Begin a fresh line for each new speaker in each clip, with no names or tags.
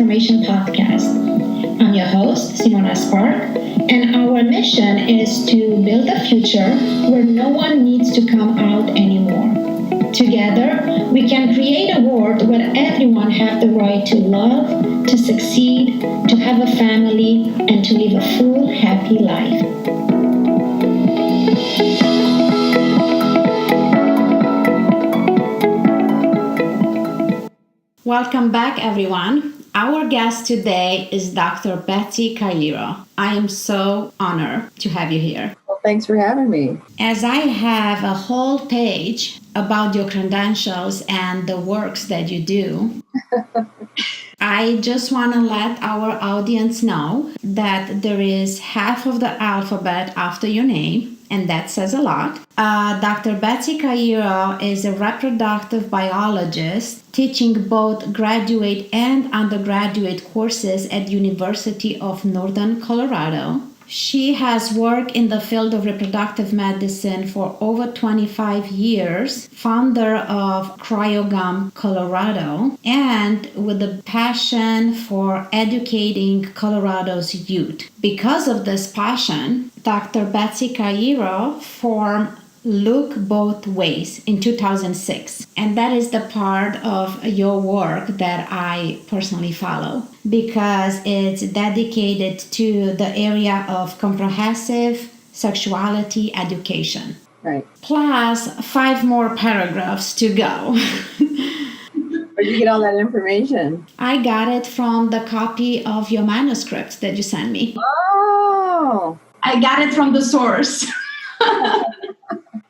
Information Podcast. I'm your host, Simona Spark, and our mission is to build a future where no one needs to come out anymore. Together, we can create a world where everyone has the right to love, to succeed, to have a family, and to live a full, happy life. Welcome back, everyone. Our guest today is Dr. Betsy Cairo. I am so honored to have you here.
Well, thanks for having me.
As I have a whole page about your credentials and the works that you do, I just want to let our audience know that there is half of the alphabet after your name, and that says a lot. Dr. Betsy Cairo is a reproductive biologist teaching both graduate and undergraduate courses at University of Northern Colorado. She has worked in the field of reproductive medicine for over 25 years, founder of CryoGum Colorado, and with a passion for educating Colorado's youth. Because of this passion, Dr. Betsy Cairo formed Look Both Ways in 2006. And that is the part of your work that I personally follow because it's dedicated to the area of comprehensive sexuality education.
Right.
Plus 5 more paragraphs to go.
Where'd you get all that information?
I got it from the copy of your manuscript that you sent me.
Oh!
I got it from the source.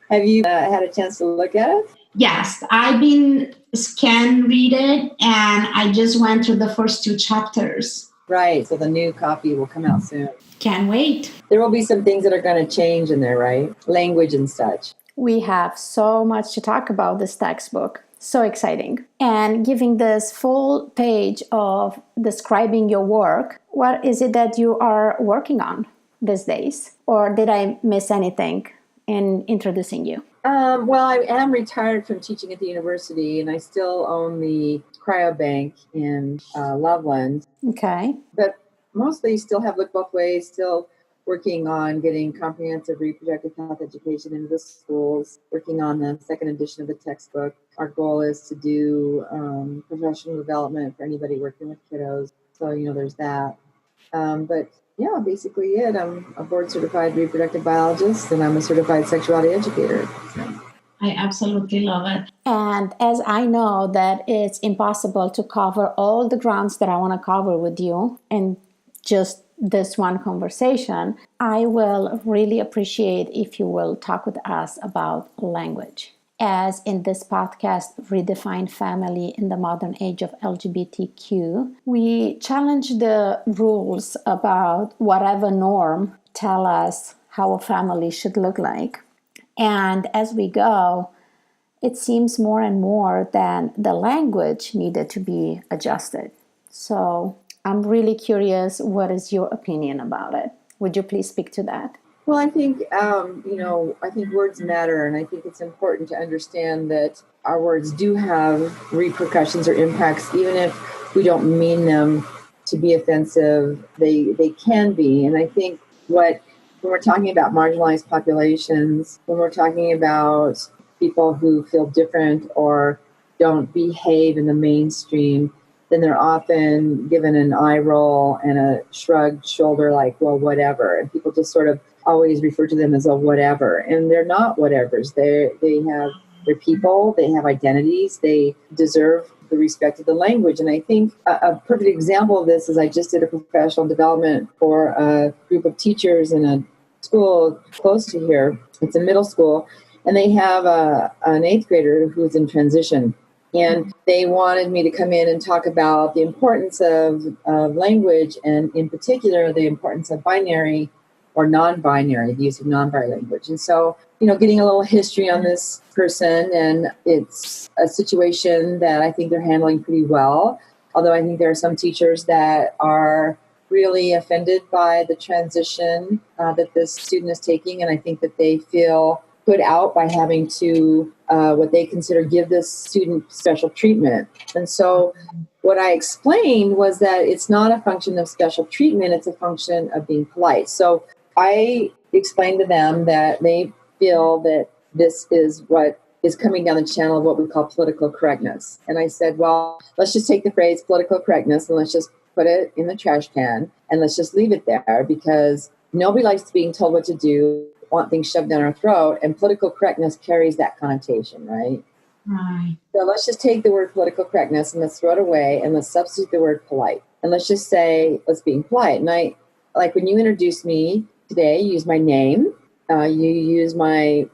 Have you had a chance to look at it?
Yes, I've been read it, and I just went through the first 2 chapters.
Right, so the new copy will come out soon.
Can't wait.
There will be some things that are going to change in there, right? Language and such.
We have so much to talk about this textbook. So exciting. And giving this full page of describing your work, what is it that you are working on these days? Or did I miss anything in introducing you?
Well, I am retired from teaching at the university, and I still own the cryobank in Loveland.
Okay.
But mostly still have Look Both Ways, still working on getting comprehensive reproductive health education into the schools, working on the second edition of the textbook. Our goal is to do professional development for anybody working with kiddos. So, there's that. But yeah, basically it. I'm a board certified reproductive biologist and I'm a certified sexuality educator. So.
I absolutely love it.
And as I know that it's impossible to cover all the grounds that I want to cover with you in just this one conversation, I will really appreciate if you will talk with us about language. As in this podcast, Redefine Family in the Modern Age of LGBTQ, we challenge the rules about whatever norm tell us how a family should look like. And as we go, it seems more and more that the language needed to be adjusted. So I'm really curious, what is your opinion about it? Would you please speak to that?
Well, I think, I think words matter, and I think it's important to understand that our words do have repercussions or impacts, even if we don't mean them to be offensive, they can be. And I think when we're talking about marginalized populations, when we're talking about people who feel different or don't behave in the mainstream, then they're often given an eye roll and a shrugged shoulder like, well, whatever. And people just sort of always refer to them as a whatever. And they're not whatevers. They're people, they have identities, they deserve the respect of the language. And I think a perfect example of this is I just did a professional development for a group of teachers in a school close to here. It's a middle school. And they have an 8th grader who's in transition. And they wanted me to come in and talk about the importance of language, and in particular, the importance of binary or non-binary, the use of non-binary language. And so, getting a little history on this person, and it's a situation that I think they're handling pretty well. Although I think there are some teachers that are really offended by the transition that this student is taking, and I think that they feel put out by having to what they consider give this student special treatment. And so what I explained was that it's not a function of special treatment, it's a function of being polite. So I explained to them that they feel that this is what is coming down the channel of what we call political correctness. And I said, well, let's just take the phrase political correctness and let's just put it in the trash can and let's just leave it there, because nobody likes being told what to do, want things shoved down our throat, and political correctness carries that connotation, right?
Right.
So let's just take the word political correctness and let's throw it away and let's substitute the word polite. And let's just say, let's be polite. And I, like when you introduced me today, you use my name, you use my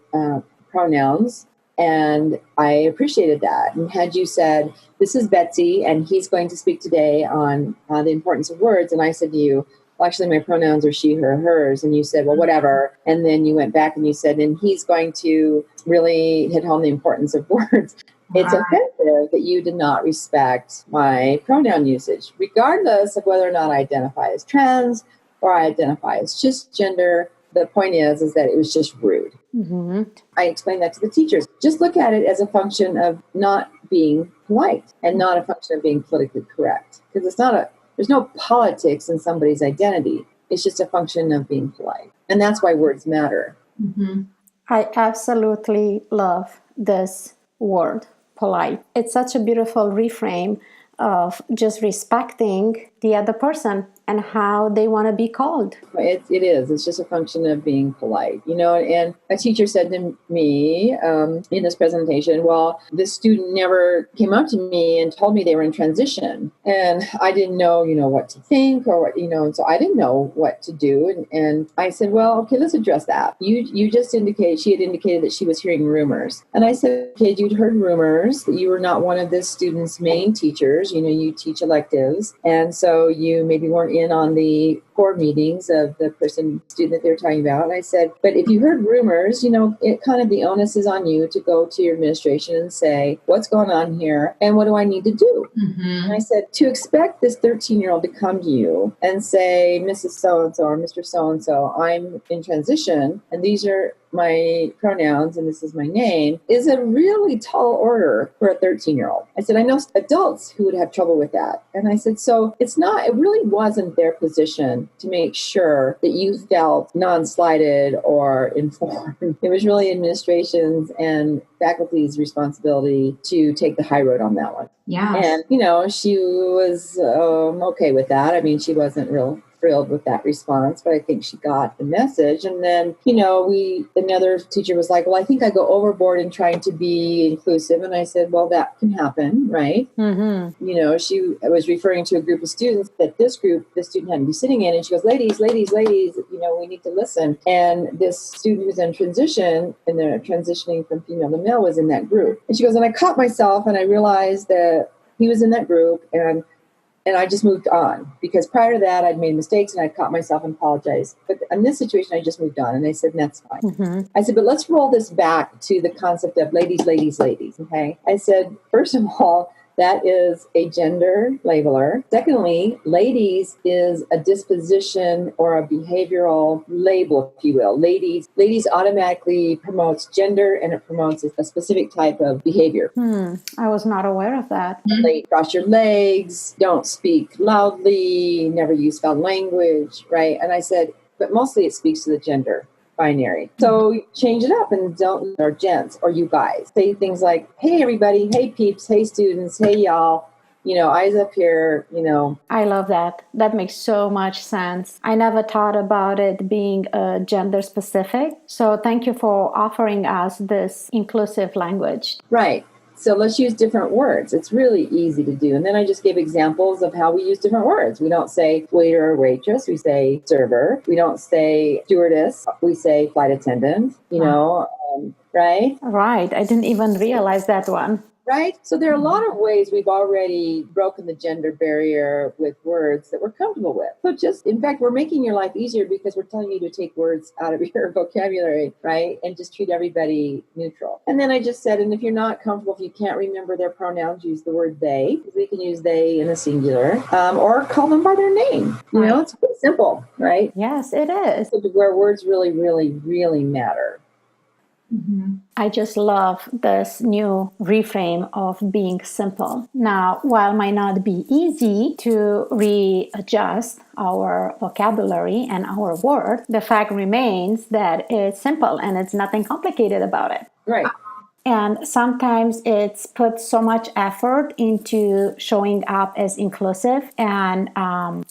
pronouns, and I appreciated that. And had you said, this is Betsy, and he's going to speak today on the importance of words, and I said to you, well, actually, my pronouns are she, her, hers. And you said, well, whatever. And then you went back and you said, and he's going to really hit home the importance of words. It's offensive that you did not respect my pronoun usage, regardless of whether or not I identify as trans or I identify as cisgender. The point is that it was just rude.
Mm-hmm.
I explained that to the teachers. Just look at it as a function of not being polite and not a function of being politically correct. Because it's not there's no politics in somebody's identity. It's just a function of being polite. And that's why words matter.
Mm-hmm.
I absolutely love this word, polite. It's such a beautiful reframe of just respecting the other person and how they want to be called.
It is. It's just a function of being polite, and a teacher said to me in this presentation, well, this student never came up to me and told me they were in transition. And I didn't know, what to think or what, and so I didn't know what to do. And I said, well, okay, let's address that. You just indicated, she had indicated that she was hearing rumors. And I said, okay, you'd heard rumors that you were not one of this student's main teachers. You teach electives. And so you maybe weren't in on the core meetings of the student that they were talking about. And I said, but if you heard rumors, it kind of the onus is on you to go to your administration and say, what's going on here? And what do I need to do?
Mm-hmm.
And I said, to expect this 13-year-old to come to you and say, Mrs. So-and-so or Mr. So-and-so, I'm in transition and these are my pronouns and this is my name, is a really tall order for a 13-year-old. I said, I know adults who would have trouble with that. And I said, so it really wasn't their position to make sure that you felt non-slighted or informed. It was really administration's and faculty's responsibility to take the high road on that one.
Yeah.
And, she was okay with that. I mean, she wasn't real thrilled with that response, but I think she got the message. And then, another teacher was like, well, I think I go overboard in trying to be inclusive. And I said, well, that can happen, right?
Mm-hmm.
She was referring to a group of students that this student hadn't been sitting in. And she goes, ladies, we need to listen. And this student who's in transition, and they're transitioning from female to male, was in that group. And she goes, and I caught myself and I realized that he was in that group and I just moved on, because prior to that, I'd made mistakes and I caught myself and apologized. But in this situation, I just moved on. And they said, that's fine.
Mm-hmm.
I said, but let's roll this back to the concept of ladies. Okay. I said, first of all, that is a gender labeler. Secondly, ladies is a disposition or a behavioral label, if you will. Ladies automatically promotes gender and it promotes a specific type of behavior.
I was not aware of that.
Cross your legs, don't speak loudly, never use foul language, right? And I said, but mostly it speaks to the gender binary. So change it up and don't, or gents, or you guys. Say things like, hey, everybody, hey, peeps, hey, students, hey, y'all, eyes up here,
I love that. That makes so much sense. I never thought about it being gender specific. So thank you for offering us this inclusive language.
Right. So let's use different words. It's really easy to do. And then I just gave examples of how we use different words. We don't say waiter or waitress. We say server. We don't say stewardess. We say flight attendant, right?
Right. I didn't even realize that one.
Right? So there are a lot of ways we've already broken the gender barrier with words that we're comfortable with. So in fact, we're making your life easier because we're telling you to take words out of your vocabulary, right? And just treat everybody neutral. And then I just said, and if you're not comfortable, if you can't remember their pronouns, use the word they. We can use they in the singular, or call them by their name. It's pretty simple, right?
Yes, it is.
Where words really, really, really matter.
I just love this new reframe of being simple. Now, while it might not be easy to readjust our vocabulary and our word, the fact remains that it's simple and it's nothing complicated about it.
Right.
And sometimes it's put so much effort into showing up as inclusive. And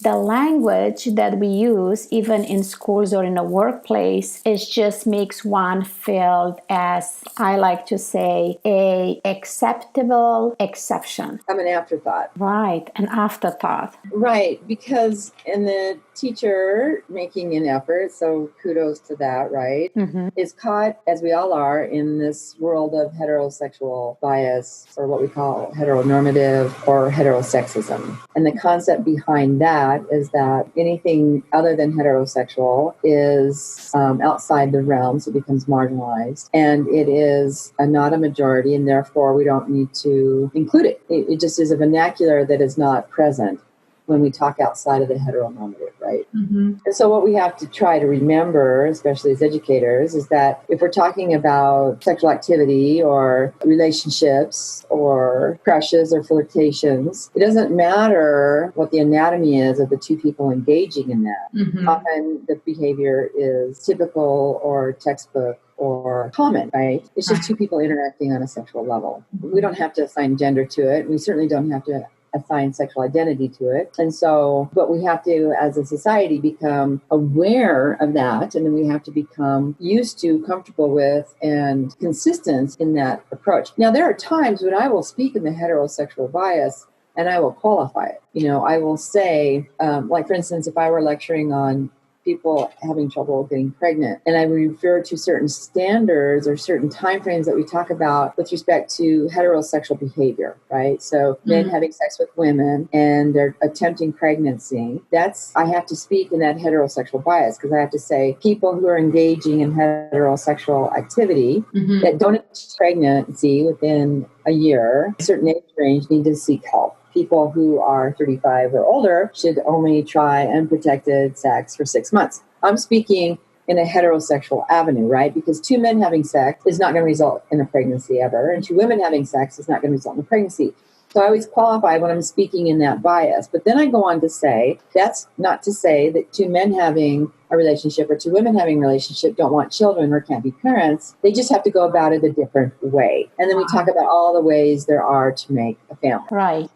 the language that we use, even in schools or in a workplace, it just makes one feel, as I like to say, a acceptable exception.
I'm an afterthought.
Right, an afterthought.
Right, because in the teacher making an effort, so kudos to that, right, is caught, as we all are, in this world of heterosexual bias, or what we call heteronormative or heterosexism. And the concept behind that is that anything other than heterosexual is outside the realm, so it becomes marginalized. And it is not a majority, and therefore we don't need to include it. It just is a vernacular that is not present when we talk outside of the heteronormative, right? And so what we have to try to remember, especially as educators, is that if we're talking about sexual activity or relationships or crushes or flirtations, it doesn't matter what the anatomy is of the two people engaging in that. Often the behavior is typical or textbook or common, right? It's just two people interacting on a sexual level. We don't have to assign gender to it. We certainly don't have to assign sexual identity to it. And so, but we have to, as a society, become aware of that. And then we have to become used to, comfortable with, and consistent in that approach. Now, there are times when I will speak in the heterosexual bias and I will qualify it. You know, I will say, like, for instance, if I were lecturing on people having trouble getting pregnant, and I refer to certain standards or certain timeframes that we talk about with respect to heterosexual behavior, right? So men having sex with women and they're attempting pregnancy, I have to speak in that heterosexual bias, because I have to say people who are engaging in heterosexual activity that don't achieve pregnancy within a year, a certain age range, need to seek help. People who are 35 or older should only try unprotected sex for 6 months. I'm speaking in a heterosexual avenue, right? Because two men having sex is not going to result in a pregnancy ever, and two women having sex is not going to result in a pregnancy. So I always qualify when I'm speaking in that bias. But then I go on to say, that's not to say that two men having a relationship or two women having a relationship don't want children or can't be parents. They just have to go about it a different way. And then we talk about all the ways there are to make a family.
Right.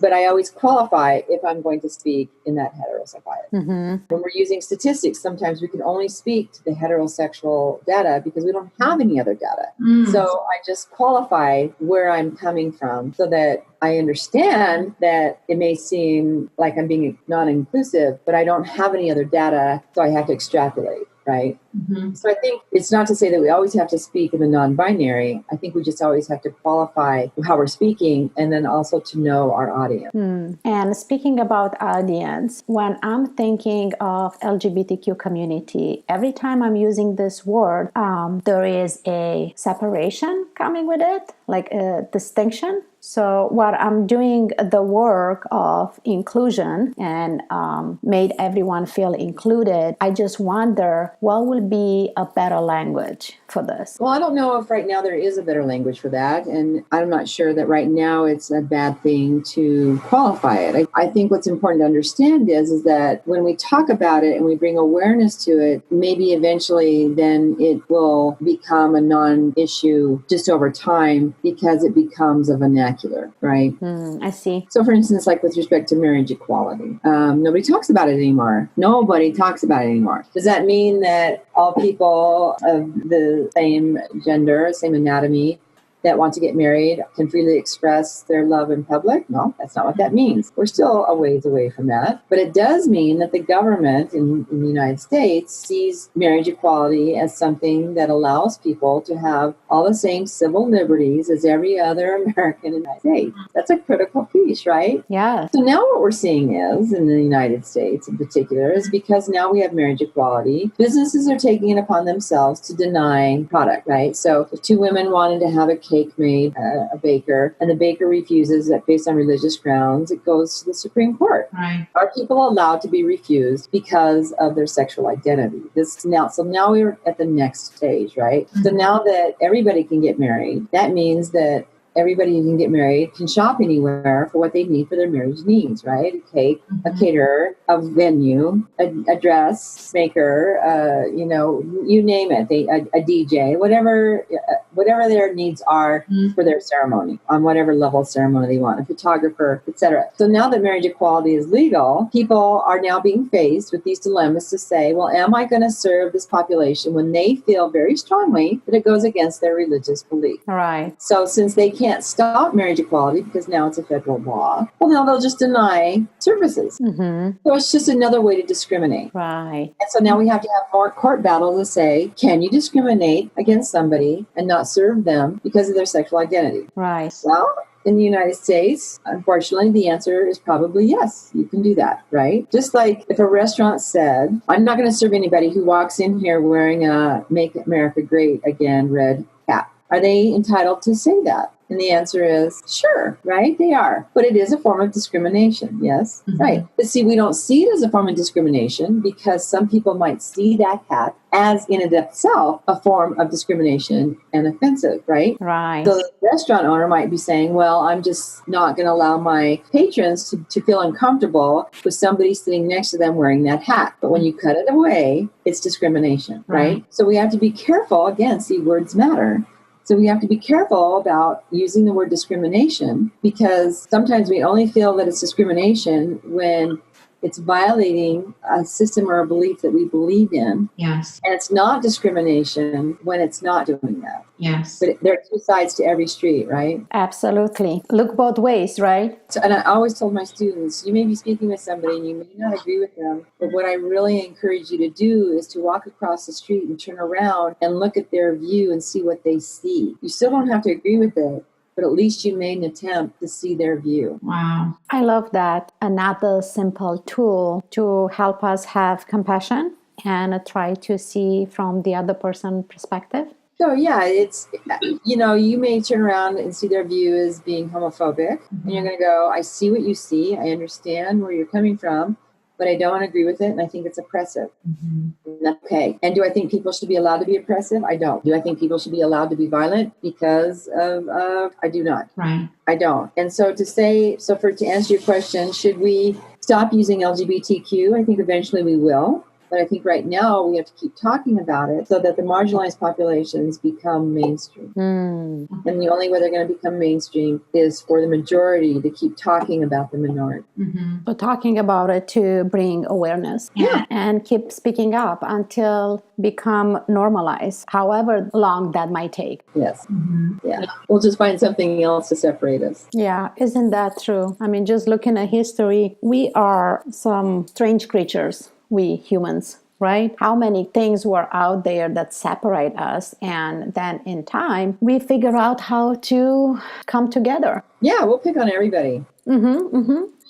But I always qualify if I'm going to speak in that heterosexual bias. When we're using statistics, sometimes we can only speak to the heterosexual data because we don't have any other data. So I just qualify where I'm coming from so that I understand that it may seem like I'm being non-inclusive, but I don't have any other data, so I have to extrapolate, right? So I think it's not to say that we always have to speak in the non-binary. I think we just always have to qualify how we're speaking, and then also to know our audience.
And speaking about audience, when I'm thinking of LGBTQ community, every time I'm using this word, there is a separation coming with it, like a distinction. So while I'm doing the work of inclusion and made everyone feel included, I just wonder what will be a better language for this.
Well, I don't know if right now there is a better language for that. And I'm not sure that right now it's a bad thing to qualify it. I think what's important to understand is that when we talk about it and we bring awareness to it, maybe eventually then it will become a non-issue just over time because it becomes a vernacular, right?
I see.
So for instance, like with respect to marriage equality, nobody talks about it anymore. Nobody talks about it anymore. Does that mean that all people of the same gender, same anatomy, that want to get married can freely express their love in public? No, that's not what that means. We're still a ways away from that. But it does mean that the government in the United States sees marriage equality as something that allows people to have all the same civil liberties as every other American in the United States. That's a critical piece, right?
Yeah.
So now what we're seeing is, in the United States in particular, is because now we have marriage equality, businesses are taking it upon themselves to deny product, right? So if two women wanted to have a cake made, a baker, and the baker refuses that based on religious grounds, it goes to the Supreme Court.
Right.
Are people allowed to be refused because of their sexual identity? So now we're at the next stage, right? So now that everybody can get married, that means that everybody who can get married can shop anywhere for what they need for their marriage needs, right? A cake, a caterer, a venue, a dressmaker, you name it, a DJ, whatever their needs are for their ceremony, on whatever level of ceremony they want, a photographer, etc. So now that marriage equality is legal, people are now being faced with these dilemmas to say, well, am I going to serve this population when they feel very strongly that it goes against their religious belief?
Right.
So since they can't stop marriage equality because now it's a federal law, well, now they'll just deny services. So it's just another way to discriminate.
Right.
And so now we have to have more court battles to say, can you discriminate against somebody and not serve them because of their sexual identity?
Right.
Well, in the United States, unfortunately, the answer is probably yes, you can do that, right? Just like if a restaurant said, I'm not going to serve anybody who walks in here wearing a Make America Great Again red cap. Are they entitled to say that? And the answer is sure, right? They are. But it is a form of discrimination, yes? Right. But see, we don't see it as a form of discrimination because some people might see that hat as in and of itself a form of discrimination and offensive, right?
Right.
So the restaurant owner might be saying, well, I'm just not going to allow my patrons to feel uncomfortable with somebody sitting next to them wearing that hat. But when you cut it away, it's discrimination, right? So we have to be careful. Again, see, words matter. So we have to be careful about using the word discrimination because sometimes we only feel that it's discrimination when it's violating a system or a belief that we believe in.
Yes.
And it's not discrimination when it's not doing that.
Yes.
But there are two sides to every street, right?
Absolutely. Look both ways, right?
So, and I always told my students, you may be speaking with somebody and you may not agree with them, but what I really encourage you to do is to walk across the street and turn around and look at their view and see what they see. You still don't have to agree with it, but at least you made an attempt to see their view.
Wow.
I love that. Another simple tool to help us have compassion and try to see from the other person's perspective.
So yeah, it's, you may turn around and see their view as being homophobic. And you're going to go, I see what you see. I understand where you're coming from, but I don't agree with it. And I think it's oppressive. And that's okay. And do I think people should be allowed to be oppressive? I don't. Do I think people should be allowed to be violent because of, I do not.
Right.
I don't. And so to answer your question, should we stop using LGBTQ? I think eventually we will. But I think right now we have to keep talking about it so that the marginalized populations become mainstream. And the only way they're going to become mainstream is for the majority to keep talking about the minority.
But talking about it to bring awareness and keep speaking up until become normalized, however long that might take.
Yes. Yeah. We'll just find something else to separate us.
Yeah, isn't that true? I mean, just looking at history, we are some strange creatures. We humans, right? How many things were out there that separate us, and then in time we figure out how to come together.
Yeah, we'll pick on everybody.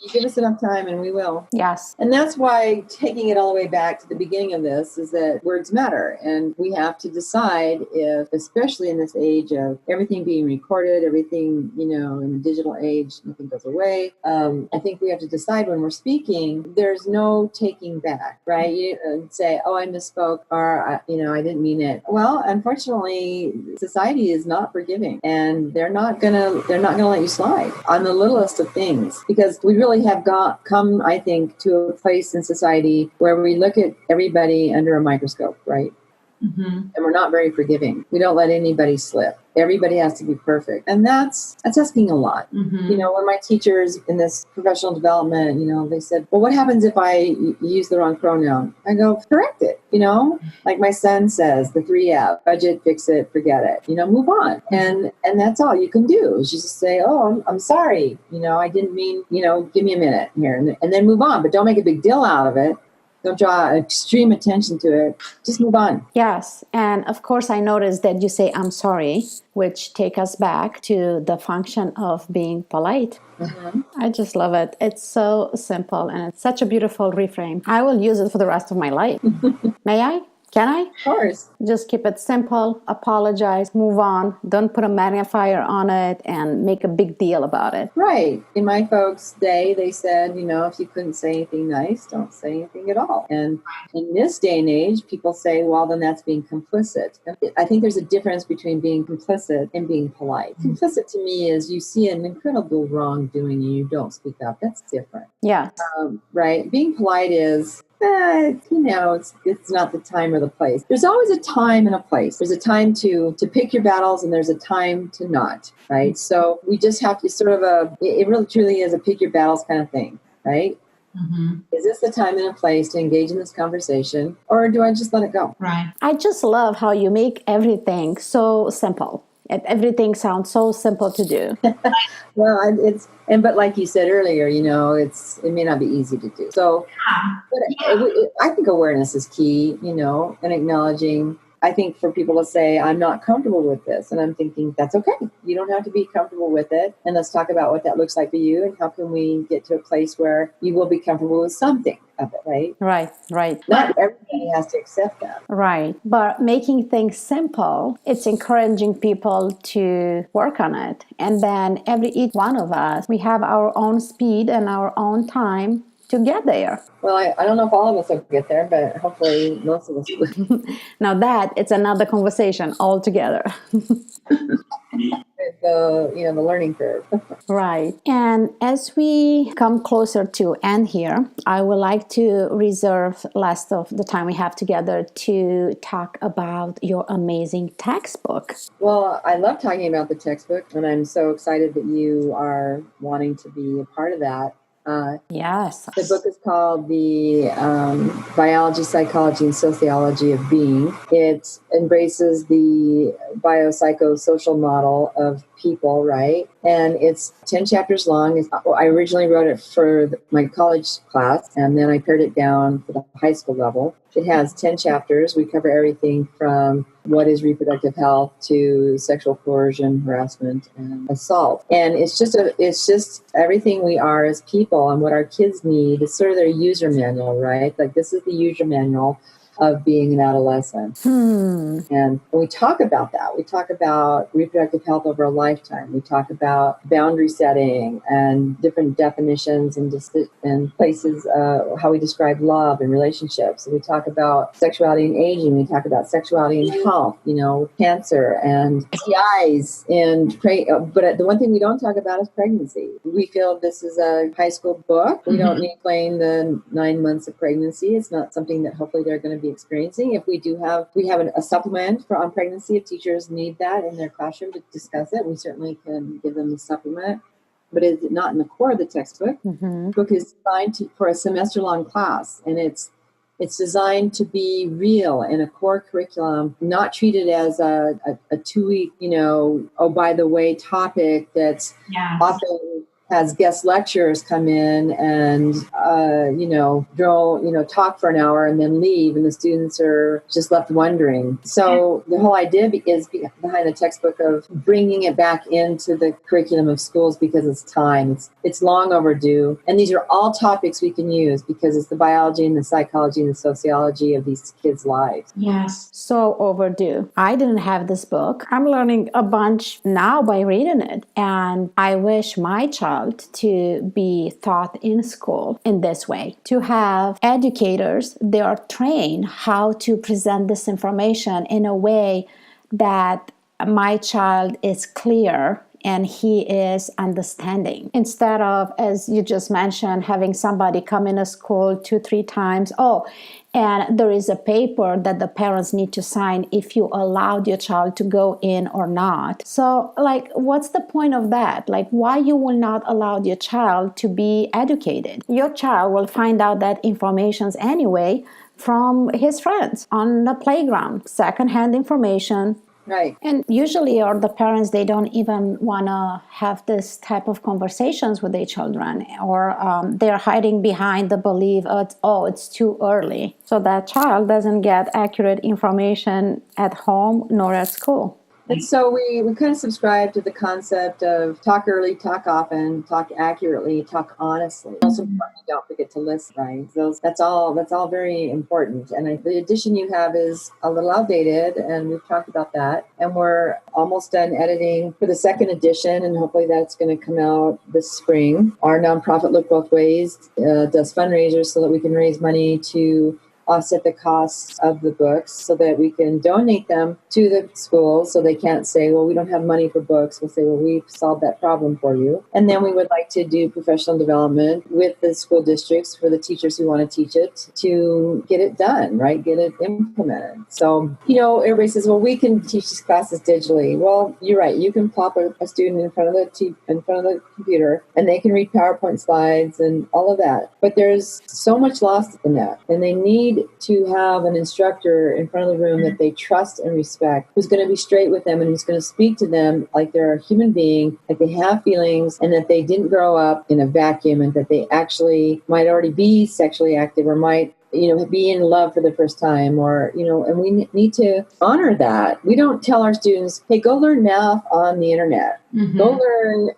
You give us enough time and we will.
Yes.
And that's why taking it all the way back to the beginning of this is that words matter. And we have to decide if, especially in this age of everything being recorded, everything, in the digital age, nothing goes away. I think we have to decide when we're speaking, there's no taking back, right? You say, oh, I misspoke, or, I didn't mean it. Well, unfortunately, society is not forgiving, and they're not gonna let you slide on the littlest of things, because we really have come, I think, to a place in society where we look at everybody under a microscope, right? And we're not very forgiving. We don't let anybody slip. Everybody has to be perfect. And that's asking a lot. One of my teachers in this professional development, they said, well, what happens if I use the wrong pronoun? I go, correct it. Like my son says, the 3F, budget, fix it, forget it, move on. And that's all you can do is just say, oh, I'm sorry. I didn't mean, give me a minute here, and then move on, but don't make a big deal out of it. Don't draw extreme attention to it. Just move on.
Yes. And of course, I noticed that you say, I'm sorry, which take us back to the function of being polite. I just love it. It's so simple and it's such a beautiful reframe. I will use it for the rest of my life. May I? Can I?
Of course.
Just keep it simple, apologize, move on. Don't put a magnifier on it and make a big deal about it.
Right. In my folks' day, they said, if you couldn't say anything nice, don't say anything at all. And in this day and age, people say, well, then that's being complicit. I think there's a difference between being complicit and being polite. Complicit to me is you see an incredible wrongdoing and you don't speak up. That's different.
Yeah.
Right. Being polite is, it's not the time or the place. There's always a time and a place. There's a time to pick your battles and there's a time to not, right? So we just have to it really truly is a pick your battles kind of thing, right? Mm-hmm. Is this the time and a place to engage in this conversation or do I just let it go?
Right.
I just love how you make everything so simple. Everything sounds so simple to do.
Well, but like you said earlier, it may not be easy to do. So, I think awareness is key, and acknowledging. I think for people to say, I'm not comfortable with this. And I'm thinking, that's okay. You don't have to be comfortable with it. And let's talk about what that looks like for you. And how can we get to a place where you will be comfortable with something of it, right?
Right.
Not everybody has to accept that.
Right. But making things simple, it's encouraging people to work on it. And then each one of us, we have our own speed and our own time to get there.
Well, I don't know if all of us will get there, but hopefully most of us will.
Now it's another conversation altogether.
The learning curve.
Right. And as we come closer to end here, I would like to reserve last of the time we have together to talk about your amazing textbook.
Well, I love talking about the textbook, and I'm so excited that you are wanting to be a part of that.
Yes.
The book is called The Biology, Psychology, and Sociology of Being. It embraces the biopsychosocial model of people, right? And it's 10 chapters long. I originally wrote it for my college class, and then I pared it down for the high school level. It has 10 chapters. We cover everything from what is reproductive health to sexual coercion, harassment, and assault. And it's just everything we are as people and what our kids need. It's sort of their user manual, right? Like this is the user manual of being an adolescent. And we talk about that. We talk about reproductive health over a lifetime. We talk about boundary setting and different definitions and places, how we describe love and relationships. And we talk about sexuality and aging. We talk about sexuality and health, cancer and STIs. But the one thing we don't talk about is pregnancy. We feel this is a high school book. We don't need to explain the 9 months of pregnancy. It's not something that hopefully they're going to be experiencing. If we have a supplement on pregnancy. If teachers need that in their classroom to discuss it, we certainly can give them a supplement. But it's not in the core of the textbook. Mm-hmm. The book is designed for a semester-long class, and it's designed to be real in a core curriculum, not treated as a 2-week, by the way topic that's often has guest lecturers come in and, talk for an hour and then leave, and the students are just left wondering. So the whole idea is behind the textbook of bringing it back into the curriculum of schools because it's time. It's long overdue. And these are all topics we can use because it's the biology and the psychology and the sociology of these kids' lives.
Yes.
So overdue. I didn't have this book. I'm learning a bunch now by reading it. And I wish my child to be taught in school in this way, to have educators, they are trained how to present this information in a way that my child is clear and he is understanding. Instead of, as you just mentioned, having somebody come in a school 2-3 times, and there is a paper that the parents need to sign if you allowed your child to go in or not. So, what's the point of that? Why you will not allow your child to be educated? Your child will find out that information anyway from his friends on the playground, secondhand information.
Right.
And usually the parents, they don't even want to have this type of conversations with their children, or they're hiding behind the belief it's too early. So that child doesn't get accurate information at home nor at school.
And so we kind of subscribe to the concept of talk early, talk often, talk accurately, talk honestly. Most importantly, don't forget to listen, right? That's all very important. And the edition you have is a little outdated, and we've talked about that. And we're almost done editing for the second edition, and hopefully that's going to come out this spring. Our nonprofit Look Both Ways does fundraisers so that we can raise money to offset the costs of the books so that we can donate them to the schools so they can't say, well, we don't have money for books. We'll say, well, we've solved that problem for you. And then we would like to do professional development with the school districts for the teachers who want to teach it to get it done, right? Get it implemented. So, everybody says, well, we can teach these classes digitally. Well, you're right. You can plop a student in front of the computer and they can read PowerPoint slides and all of that. But there's so much lost in that. And they need to have an instructor in front of the room that they trust and respect, who's going to be straight with them and who's going to speak to them like they're a human being, like they have feelings, and that they didn't grow up in a vacuum, and that they actually might already be sexually active or might be in love for the first time, or, and we need to honor that. We don't tell our students, hey, go learn math on the internet. Mm-hmm. Go learn,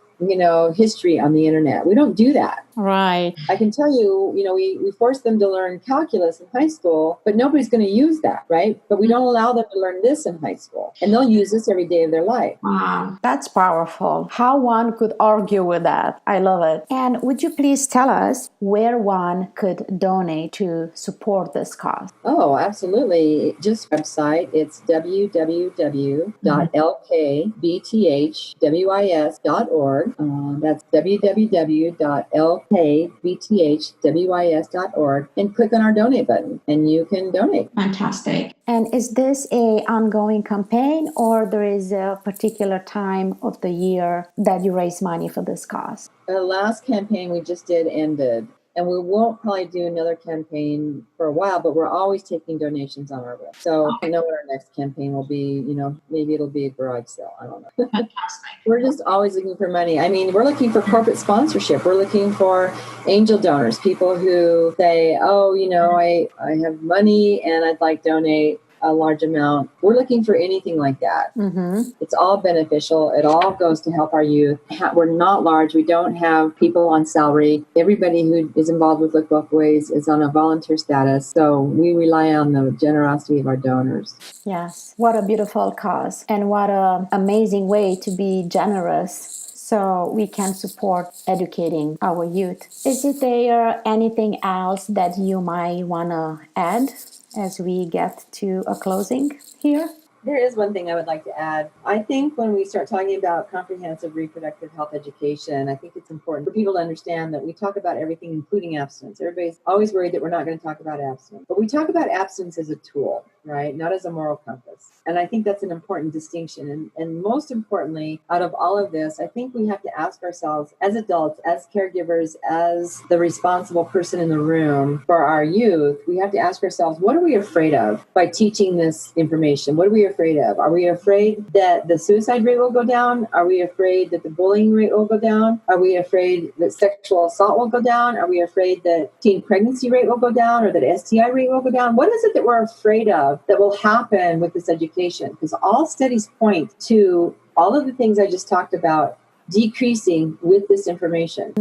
history on the internet. We don't do that.
Right.
I can tell you, we force them to learn calculus in high school, but nobody's going to use that, right? But we don't allow them to learn this in high school, and they'll use this every day of their life.
Wow, that's powerful. How one could argue with that. I love it. And would you please tell us where one could donate to support this cause?
Oh, absolutely. Just website. It's www.lkbthwis.org. That's www.lkbthwis.org, and click on our donate button and you can donate.
Fantastic.
And is this a ongoing campaign, or there is a particular time of the year that you raise money for this cause?
The last campaign we just did ended. And we won't probably do another campaign for a while, but we're always taking donations on our web. So I know what our next campaign will be. Maybe it'll be a garage sale. I don't know.
Fantastic.
We're just always looking for money. I mean, we're looking for corporate sponsorship. We're looking for angel donors, people who say, oh, I have money and I'd like to donate a large amount. We're looking for anything like that. Mm-hmm. It's all beneficial. It all goes to help our youth. We're not large. We don't have people on salary. Everybody who is involved with Look Both Ways is on a volunteer status. So we rely on the generosity of our donors.
Yes. What a beautiful cause, and what an amazing way to be generous so we can support educating our youth. Is there anything else that you might want to add as we get to a closing here?
There is one thing I would like to add. I think when we start talking about comprehensive reproductive health education, I think it's important for people to understand that we talk about everything, including abstinence. Everybody's always worried that we're not going to talk about abstinence. But we talk about abstinence as a tool, right? Not as a moral compass. And I think that's an important distinction. And most importantly, out of all of this, I think we have to ask ourselves as adults, as caregivers, as the responsible person in the room for our youth, we have to ask ourselves, what are we afraid of by teaching this information? What are we afraid of? Are we afraid that the suicide rate will go down? Are we afraid that the bullying rate will go down? Are we afraid that sexual assault will go down? Are we afraid that teen pregnancy rate will go down, or that STI rate will go down? What is it that we're afraid of that will happen with this education? Because all studies point to all of the things I just talked about decreasing with this information.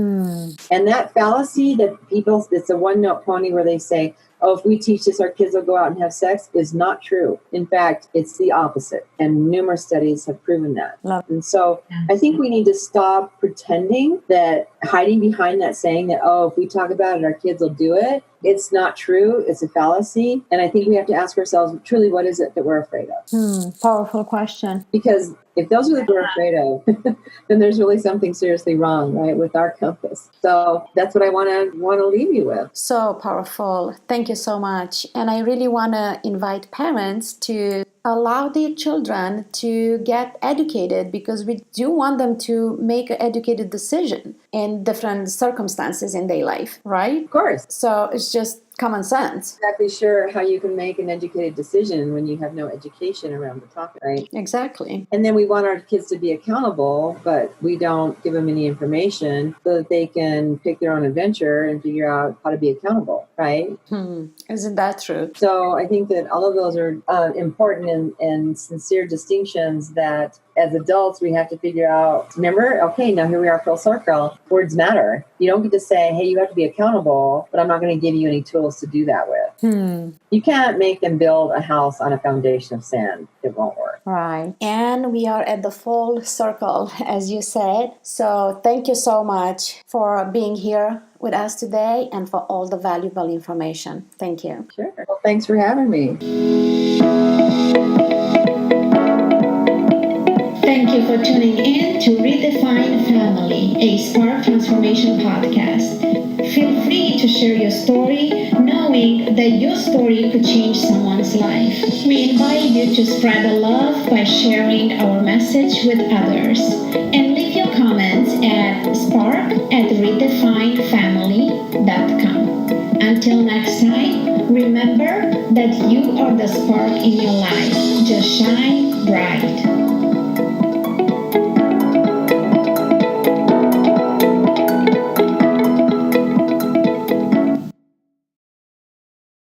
And that fallacy that it's a one-note pony where they say, oh, if we teach this, our kids will go out and have sex, is not true. In fact, it's the opposite. And numerous studies have proven that. And so I think we need to stop pretending that, hiding behind that saying that, oh, if we talk about it, our kids will do it. It's not true. It's a fallacy. And I think we have to ask ourselves, truly, what is it that we're afraid of?
Powerful question.
Because if those are the things we're afraid of, then there's really something seriously wrong, right, with our compass. So that's what I want to leave you with.
So powerful. Thank you so much. And I really want to invite parents to allow their children to get educated, because we do want them to make an educated decision in different circumstances in their life, right?
Of course.
So it's just common sense.
Exactly sure how you can make an educated decision when you have no education around the topic, right?
Exactly.
And then we want our kids to be accountable, but we don't give them any information so that they can pick their own adventure and figure out how to be accountable, right?
Isn't that true?
So I think that all of those are important and sincere distinctions that as adults we have to figure out. Remember, okay, now here we are full circle. Words matter. You don't get to say, hey, you have to be accountable, but I'm not going to give you any tools to do that with. You can't make them build a house on a foundation of sand. It won't work.
Right. And we are at the full circle, as you said. So thank you so much for being here with us today and for all the valuable information. Thank you.
Sure. Well, thanks for having me.
Thank you for tuning in to Redefine Family, a Spark Transformation podcast. Feel free to share your story, knowing that your story could change someone's life. We invite you to spread the love by sharing our message with others. And leave your comments at spark@redefinefamily.com. Until next time, remember that you are the spark in your life. Just shine